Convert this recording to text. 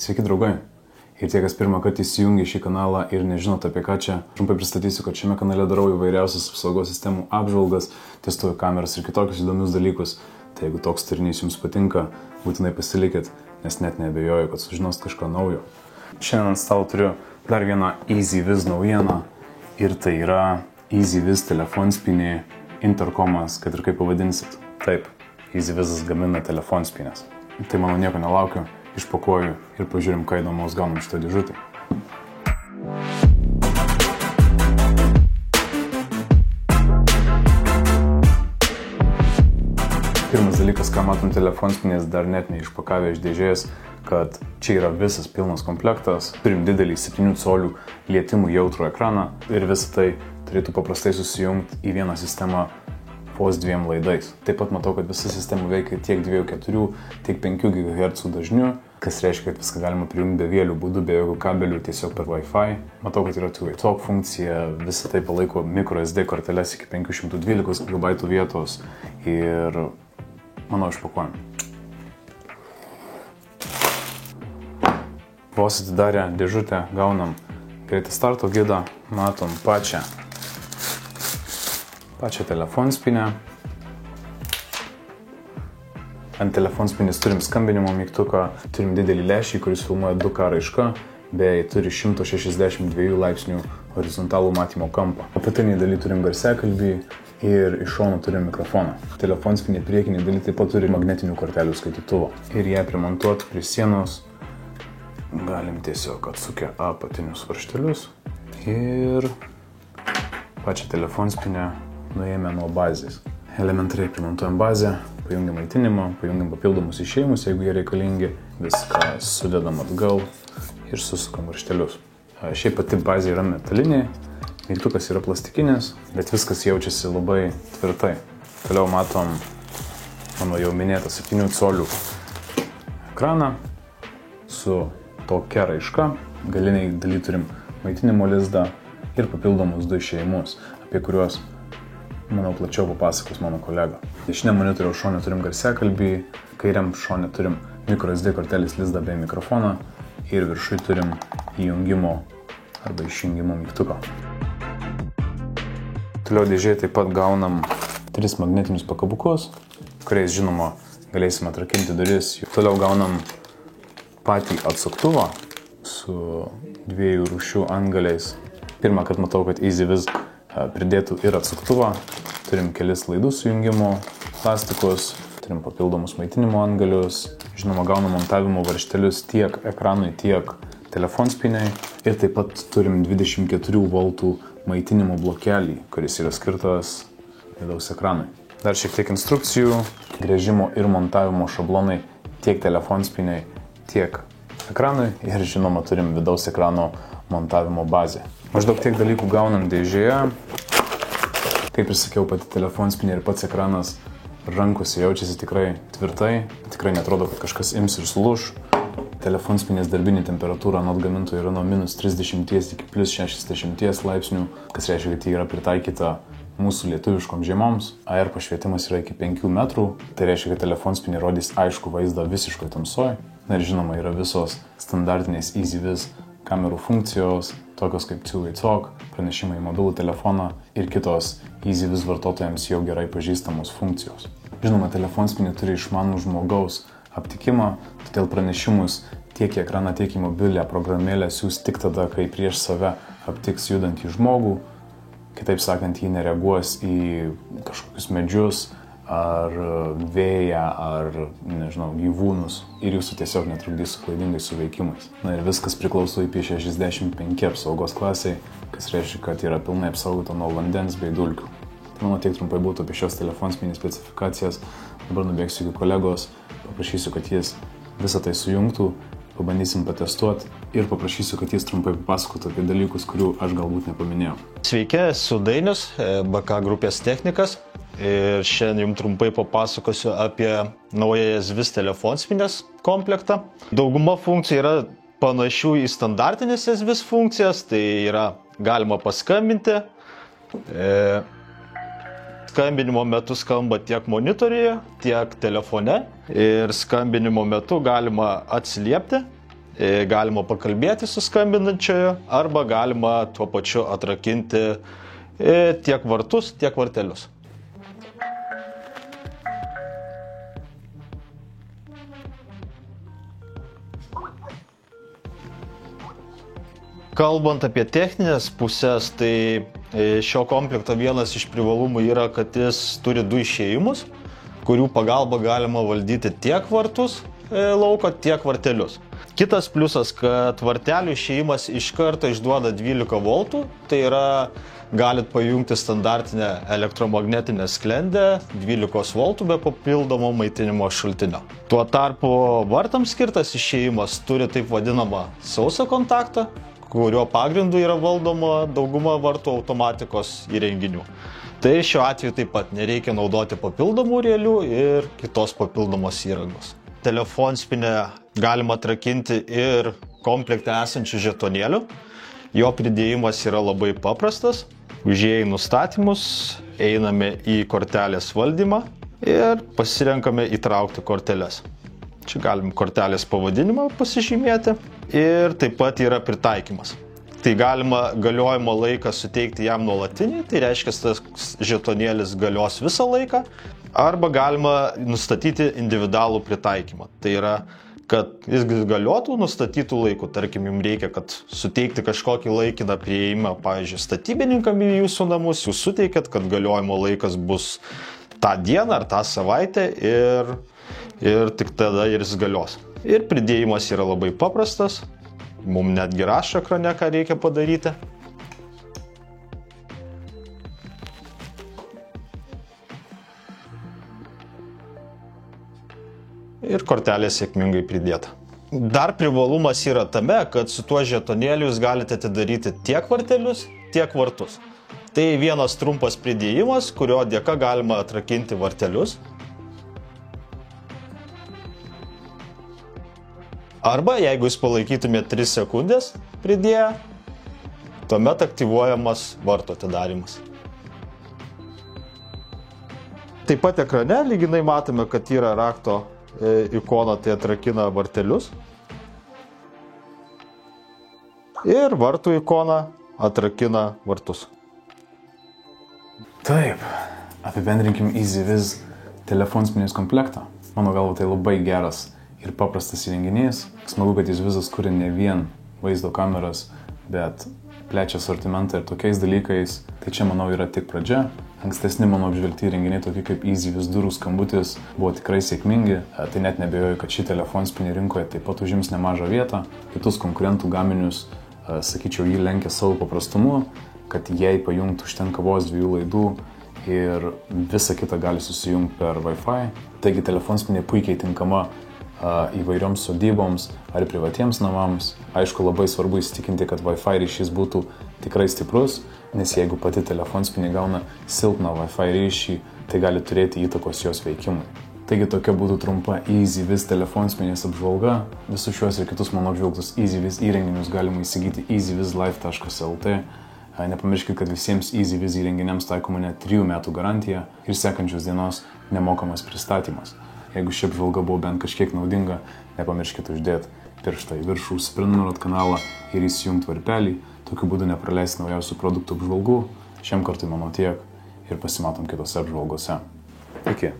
Sveiki draugai! Ir tie, kas pirmą kartą įsijungia šį kanalą ir nežinot apie ką čia, trumpai pristatysiu, kad šiame kanale darau įvairiausias apsaugos sistemų apžvalgas, testuoju kameras ir kitokius įdomius dalykus. Tai jeigu toks turinys jums patinka, būtinai pasilikit, nes net neabejoju, kad sužinos kažką naujo. Šiandien ant stalo turiu dar vieną EasyViz naujieną ir tai yra EasyViz telefonspynė interkomas, kad ir kaip pavadinsit. Taip, EasyVizas gamina telefonspynės. Tai mano nieko nelaukiu. Išpakuoju ir pažiūrim, ką įdomaus gaunam šitą dėžutę. Pirmas dalykas, ką matom telefonspynės dar net neišpakavę iš dėžės, kad čia yra visas pilnas komplektas. Turim didelį 7 colių lietimų jautrų ekraną ir visą tai turėtų paprastai susijungti į vieną sistemą vos 2 laidais. Taip pat matau, kad visa sistema veikia tiek 2.4, tiek 5 GHz dažniu, kas reiškia, kad viską galima prijungti bevėlių būdų, be jokių kabelių, tiesiog per Wi-Fi. Matau, kad yra two-way talk funkcija, visą tai palaiko microSD korteles iki 512 GB vietos ir, manau, išpakuojam. Vos atidarę dėžutę gaunam greitą starto gidą, matom pačią telefonspynę. Ant telefonspynės turim skambinimo mygtuką, turim didelį lęšį, kuris filmuoja 2K raišką, bei turi 162 laipsnių horizontalų matymo kampą. Apatinėje dalyje turim garsiakalbį ir iš šono turim mikrofoną. Telefonspynė priekinėje dalyje taip pat turi magnetinių kortelių skaitytuvą. Ir ją primontuoti prie sienos galim tiesiog atsukę apatinius varžtelius ir pačią telefonspynę nuėjame nuo bazės. Elementariai primontuojam bazę, pajungiam maitinimą, pajungiam papildomus išėjimus, jeigu jie reikalingi, viską sudedam atgal ir susukam varžtelius. Šiaip pati bazė yra metalinė, mygtukas yra plastikinis, bet viskas jaučiasi labai tvirtai. Toliau matom mano jau minėtą 7 colių ekraną su tokia raiška. Galiniai daly turim maitinimo lizdą ir papildomus 2 išėjimus, apie kuriuos, manau, plačiau papasakos mano kolega. Dešiniam monitoriaus šone turim garsiakalbį, kairiam šone turim microSD kortelės lizdą bei mikrofoną ir viršui turim įjungimo arba išjungimo mygtuką. Toliau dėžėje taip pat gaunam 3 magnetinius pakabukus, kuriais, žinoma, galėsim atrakinti duris. Toliau gaunam patį atsuktuvą su 2 rūšių antgaliais. Pirmą kartą matau, kad EasyViz pridėtų ir atsuktuvą. Turim kelis laidų sujungimo plastikus, turim papildomus maitinimo antgalius, žinoma, gaunam montavimo varžtelius tiek ekranui, tiek telefonspyniai. Ir taip pat turim 24 V maitinimo blokelį, kuris yra skirtas vidaus ekranui. Dar šiek tiek instrukcijų, gręžimo ir montavimo šablonai tiek telefonspyniai, tiek ekranui ir, žinoma, turim vidaus ekrano montavimo bazę. Maždaug tiek dalykų gaunam dėžėje. Kaip ir sakiau, pati telefonspynė ir pats ekranas rankose jaučiasi tikrai tvirtai. Tikrai netrodo, kad kažkas ims ir sulūš. Telefonspynės darbinė temperatūra anot gamintojų yra nuo -30 iki +60 laipsnių, kas reiškia, kad ji yra pritaikyta mūsų lietuviškom žiemoms. AR pašvietimas yra iki 5 metrų. Tai reiškia, kad telefonspynė rodys aišku vaizdą visiškoj tamsoj. Na ir, žinoma, yra visos standartinės EasyViz kamerų funkcijos, tokios kaip two-way talk, pranešimai į mobilų telefoną ir kitos EasyViz vartotojams jau gerai pažįstamos funkcijos. Žinoma, telefonspynė turi išmanų žmogaus aptikimą, todėl pranešimus tiek į ekraną, tiek į mobilią programėlę siūs tik tada, kai prieš save aptiks judantį žmogų. Kitaip sakant, jį nereaguos į kažkokius medžius ar vėją, ar, nežinau, gyvūnus ir jūsų tiesiog netrukdys su klaidingais suveikimais. Na ir viskas priklauso IP65 apsaugos klasiai, kas reiškia, kad yra pilnai apsaugota nuo vandens bei dulkių. Tai mano tiek trumpai būtų apie šios telefonspynės specifikacijas. Dabar nubėgsiu iki kolegos, paprašysiu, kad jis visą tai sujungtų, pabandysim patestuoti ir paprašysiu, kad jis trumpai papasakotų apie dalykus, kurių aš galbūt nepaminėjau. Sveiki, esu Dainius, BK grupės technikas. Ir šiandien jums trumpai papasakosiu apie naują EasyViz telefonspynės komplektą. Dauguma funkcijų yra panašių į standartinės EasyViz funkcijas, tai yra galima paskambinti. Skambinimo metu skamba tiek monitoriuje, tiek telefone. Ir skambinimo metu galima atsiliepti galima pakalbėti su skambinančioju arba galima tuo pačiu atrakinti tiek vartus, tiek vartelius. Kalbant apie techninės pusės, tai šio komplekto vienas iš privalumų yra, kad jis turi 2 išėjimus, kurių pagalba galima valdyti tiek vartus lauko, tiek vartelius. Kitas pliusas, kad vartelių išėjimas iš karto išduoda 12 voltų, tai yra galit pajungti standartinę elektromagnetinę sklendę 12 voltų be papildomo maitinimo šaltinio. Tuo tarpu vartams skirtas išėjimas turi taip vadinamą sausą kontaktą, kurio pagrindu yra valdoma dauguma vartų automatikos įrenginių. Tai šiuo atveju taip pat nereikia naudoti papildomų rėlių ir kitos papildomos įrangos. Telefonspynę galima atrakinti ir komplekte esančių žetonėlių. Jo pridėjimas yra labai paprastas. Užėję į nustatymus, einame į kortelės valdymą ir pasirenkame įtraukti korteles. Čia galim kortelės pavadinimą pasižymėti ir taip pat yra pritaikymas. Tai galima galiojimo laiką suteikti jam nuolatinį, tai reiškia, tas žetonėlis galios visą laiką, arba galima nustatyti individualų pritaikymą. Tai yra, kad jis galiotų nustatytų laikų. Tarkim, jums reikia, kad suteikti kažkokį laikiną prieimą, pavyzdžiui, statybininkam į jūsų namus, jūs suteikėt, kad galiojimo laikas bus tą dieną ar tą savaitę ir tik tada jis galios. Ir pridėjimas yra labai paprastas. Mums netgi rašo ekrane, ką reikia padaryti. Ir kortelė sėkmingai pridėta. Dar privalumas yra tame, kad su tuo žetonėliu jūs galite atidaryti tiek vartelius, tiek vartus. Tai vienas trumpas pridėjimas, kurio dėka galima atrakinti vartelius. Arba, jeigu jūs palaikytumėte 3 sekundės pridėję, tuomet aktyvuojamas vartų atidarimas. Taip pat ekrane lyginai matome, kad yra rakto ikona, tai atrakina vartelius. Ir vartų ikona atrakina vartus. Taip, apibendrinkim EasyViz telefonspynės komplektą. Mano galva tai labai geras ir paprastas įrenginys. Smagu, kad EasyVizas kuria ne vien vaizdo kameras, bet plečia asortimentą ir tokiais dalykais. Tai čia, manau, yra tik pradžia. Ankstesni mano apžvelgti įrenginiai, tokie kaip EasyViz durų skambutis, buvo tikrai sėkmingi. Tai net nebejoju, kad ši telefonspynė rinkoje taip pat užims nemažą vietą. Kitus konkurentų gaminius, sakyčiau, jį lenkia savo paprastumu, kad jei pajungti užtenka vos 2 laidų ir visa kita gali susijungti per Wi-Fi. Taigi telefonspynė puikiai tinkama įvairioms sodyboms ar privatiems namams. Aišku, labai svarbu įsitikinti, kad Wi-Fi ryšys būtų tikrai stiprus, nes jeigu pati telefonspynė gauna silpną Wi-Fi ryšį, tai gali turėti įtakos jos veikimui. Taigi tokia būtų trumpa EasyViz telefonspynės apžvalga. Visus šiuos ir kitus mano apžvalgtus EasyViz įrenginius galima įsigyti easyvizlife.lt. Nepamirškite, kad visiems EasyViz įrenginiams taikoma net 3 metų garantija ir sekančios dienos nemokamas pristatymas. Jeigu ši apžvalga buvo bent kažkiek naudinga, nepamirškite uždėti pirštą į viršų, užsiprenumeruoti kanalą ir įsijungti varpelį. Tokiu būdu nepraleisti naujausių produktų apžvalgų. Šiam kartui manau tiek ir pasimatom kitose apžvalgose. Iki.